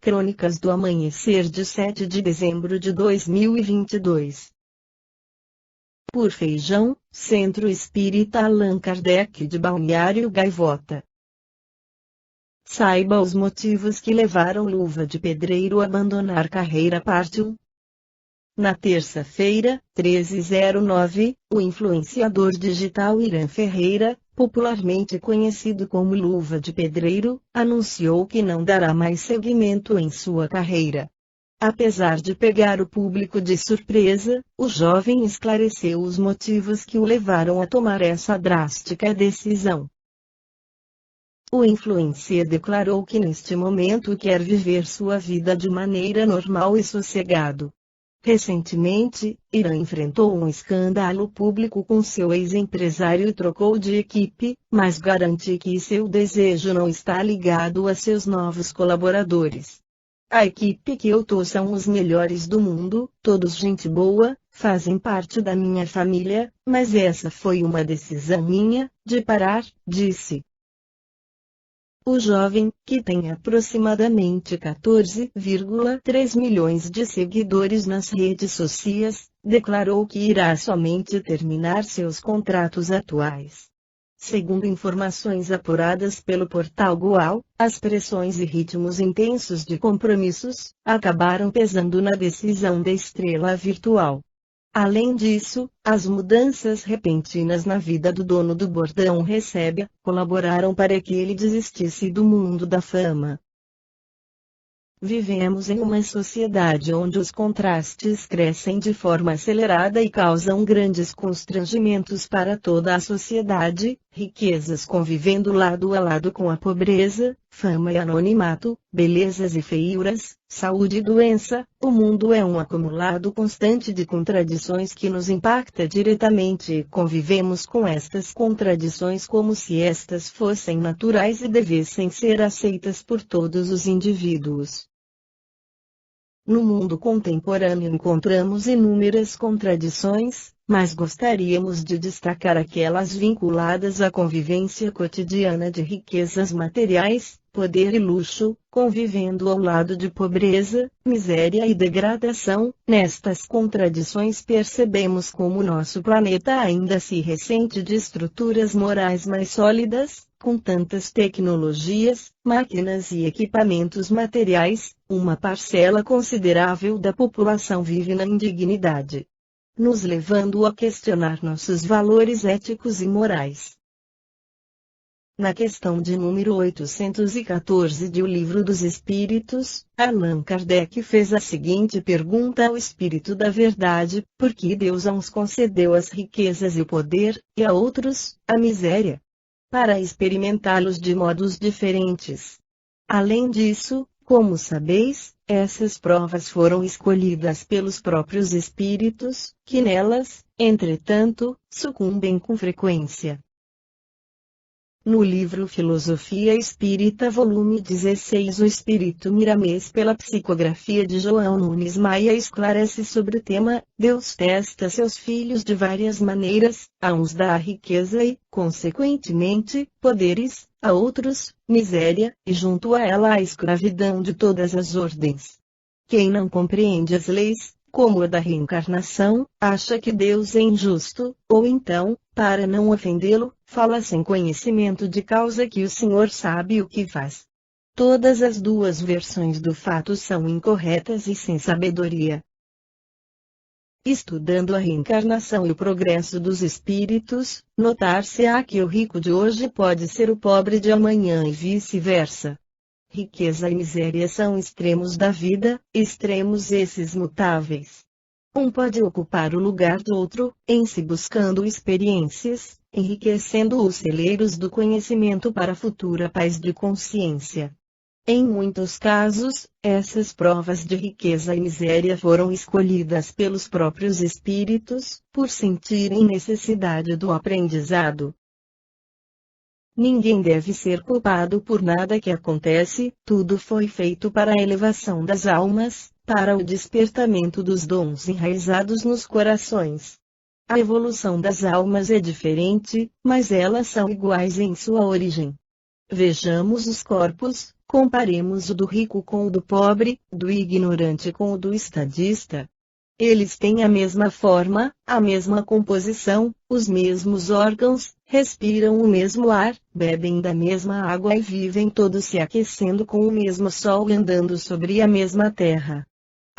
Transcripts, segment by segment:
Crônicas do Amanhecer de 7 de dezembro de 2022. Por Feijão, Centro Espírita Allan Kardec de Balneário Gaivota. Saiba os motivos que levaram Luva de Pedreiro a abandonar carreira. Parte 1. Na terça-feira, 1309, o influenciador digital Irã Ferreira, popularmente conhecido como Luva de Pedreiro, anunciou que não dará mais seguimento em sua carreira. Apesar de pegar o público de surpresa, o jovem esclareceu os motivos que o levaram a tomar essa drástica decisão. O influencer declarou que neste momento quer viver sua vida de maneira normal e sossegado. Recentemente, Irã enfrentou um escândalo público com seu ex-empresário e trocou de equipe, mas garante que seu desejo não está ligado a seus novos colaboradores. A equipe que eu tô são os melhores do mundo, todos gente boa, fazem parte da minha família, mas essa foi uma decisão minha, de parar, disse. O jovem, que tem aproximadamente 14,3 milhões de seguidores nas redes sociais, declarou que irá somente terminar seus contratos atuais. Segundo informações apuradas pelo portal Goal, as pressões e ritmos intensos de compromissos acabaram pesando na decisão da estrela virtual. Além disso, as mudanças repentinas na vida do dono do bordão Recebe colaboraram para que ele desistisse do mundo da fama. Vivemos em uma sociedade onde os contrastes crescem de forma acelerada e causam grandes constrangimentos para toda a sociedade, riquezas convivendo lado a lado com a pobreza, fama e anonimato, belezas e feiuras, saúde e doença. O mundo é um acumulado constante de contradições que nos impacta diretamente e convivemos com estas contradições como se estas fossem naturais e devessem ser aceitas por todos os indivíduos. No mundo contemporâneo encontramos inúmeras contradições, mas gostaríamos de destacar aquelas vinculadas à convivência cotidiana de riquezas materiais, poder e luxo, convivendo ao lado de pobreza, miséria e degradação. Nestas contradições percebemos como nosso planeta ainda se ressente de estruturas morais mais sólidas. Com tantas tecnologias, máquinas e equipamentos materiais, uma parcela considerável da população vive na indignidade, nos levando a questionar nossos valores éticos e morais. Na questão de número 814 de O Livro dos Espíritos, Allan Kardec fez a seguinte pergunta ao Espírito da Verdade: por que Deus a uns concedeu as riquezas e o poder, e a outros, a miséria? Para experimentá-los de modos diferentes. Além disso, como sabeis, essas provas foram escolhidas pelos próprios espíritos, que nelas, entretanto, sucumbem com frequência. No livro Filosofia Espírita volume 16, o Espírito Miramês, pela psicografia de João Nunes Maia, esclarece sobre o tema: Deus testa seus filhos de várias maneiras, a uns dá riqueza e, consequentemente, poderes, a outros, miséria, e junto a ela a escravidão de todas as ordens. Quem não compreende as leis, como a da reencarnação, acha que Deus é injusto, ou então, para não ofendê-lo, fala sem conhecimento de causa que o Senhor sabe o que faz. Todas as duas versões do fato são incorretas e sem sabedoria. Estudando a reencarnação e o progresso dos espíritos, notar-se-á que o rico de hoje pode ser o pobre de amanhã e vice-versa. Riqueza e miséria são extremos da vida, extremos esses mutáveis. Um pode ocupar o lugar do outro, em se buscando experiências, enriquecendo os celeiros do conhecimento para a futura paz de consciência. Em muitos casos, essas provas de riqueza e miséria foram escolhidas pelos próprios espíritos, por sentirem necessidade do aprendizado. Ninguém deve ser culpado por nada que acontece, tudo foi feito para a elevação das almas, para o despertamento dos dons enraizados nos corações. A evolução das almas é diferente, mas elas são iguais em sua origem. Vejamos os corpos, Comparemos o do rico com o do pobre, do ignorante com o do estadista. Eles têm a mesma forma, a mesma composição, os mesmos órgãos, respiram o mesmo ar, bebem da mesma água e vivem todos se aquecendo com o mesmo sol e andando sobre a mesma terra.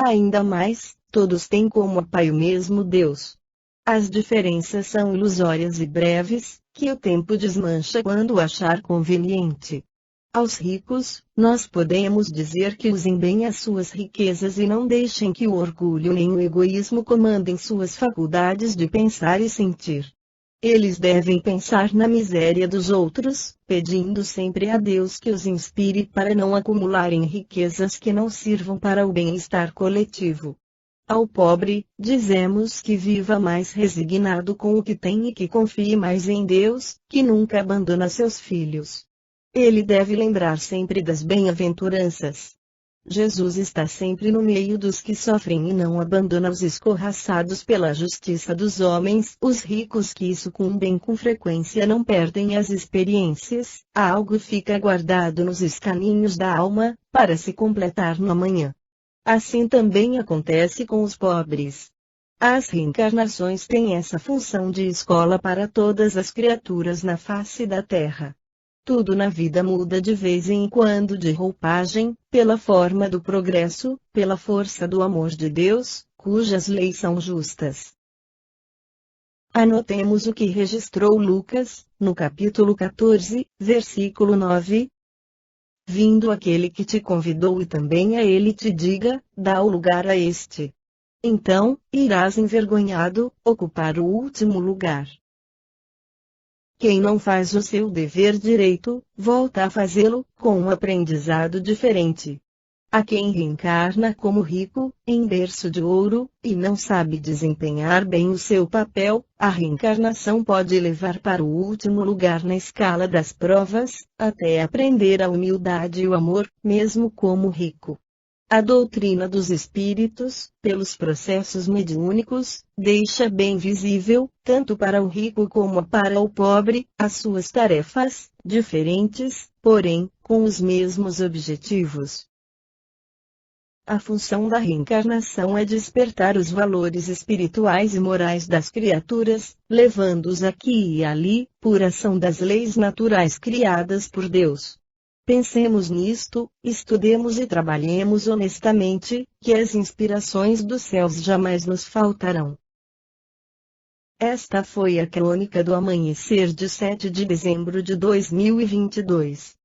Ainda mais, todos têm como pai o mesmo Deus. As diferenças são ilusórias e breves, que o tempo desmancha quando achar conveniente. Aos ricos, nós podemos dizer que usem bem as suas riquezas e não deixem que o orgulho nem o egoísmo comandem suas faculdades de pensar e sentir. Eles devem pensar na miséria dos outros, pedindo sempre a Deus que os inspire para não acumularem riquezas que não sirvam para o bem-estar coletivo. Ao pobre, dizemos que viva mais resignado com o que tem e que confie mais em Deus, que nunca abandona seus filhos. Ele deve lembrar sempre das bem-aventuranças. Jesus está sempre no meio dos que sofrem e não abandona os escorraçados pela justiça dos homens. Os ricos que sucumbem com frequência não perdem as experiências, algo fica guardado nos escaninhos da alma, para se completar no amanhã. Assim também acontece com os pobres. As reencarnações têm essa função de escola para todas as criaturas na face da terra. Tudo na vida muda de vez em quando de roupagem, pela forma do progresso, pela força do amor de Deus, cujas leis são justas. Anotemos o que registrou Lucas, no capítulo 14, versículo 9. Vindo aquele que te convidou e também a ele te diga, dá o lugar a este. Então, irás envergonhado, ocupar o último lugar. Quem não faz o seu dever direito, volta a fazê-lo, com um aprendizado diferente. Há quem reencarna como rico, em berço de ouro, e não sabe desempenhar bem o seu papel. A reencarnação pode levar para o último lugar na escala das provas, até aprender a humildade e o amor, mesmo como rico. A doutrina dos espíritos, pelos processos mediúnicos, deixa bem visível, tanto para o rico como para o pobre, as suas tarefas, diferentes, porém, com os mesmos objetivos. A função da reencarnação é despertar os valores espirituais e morais das criaturas, levando-os aqui e ali, por ação das leis naturais criadas por Deus. Pensemos nisto, estudemos e trabalhemos honestamente, que as inspirações dos céus jamais nos faltarão. Esta foi a crônica do amanhecer de 7 de dezembro de 2022.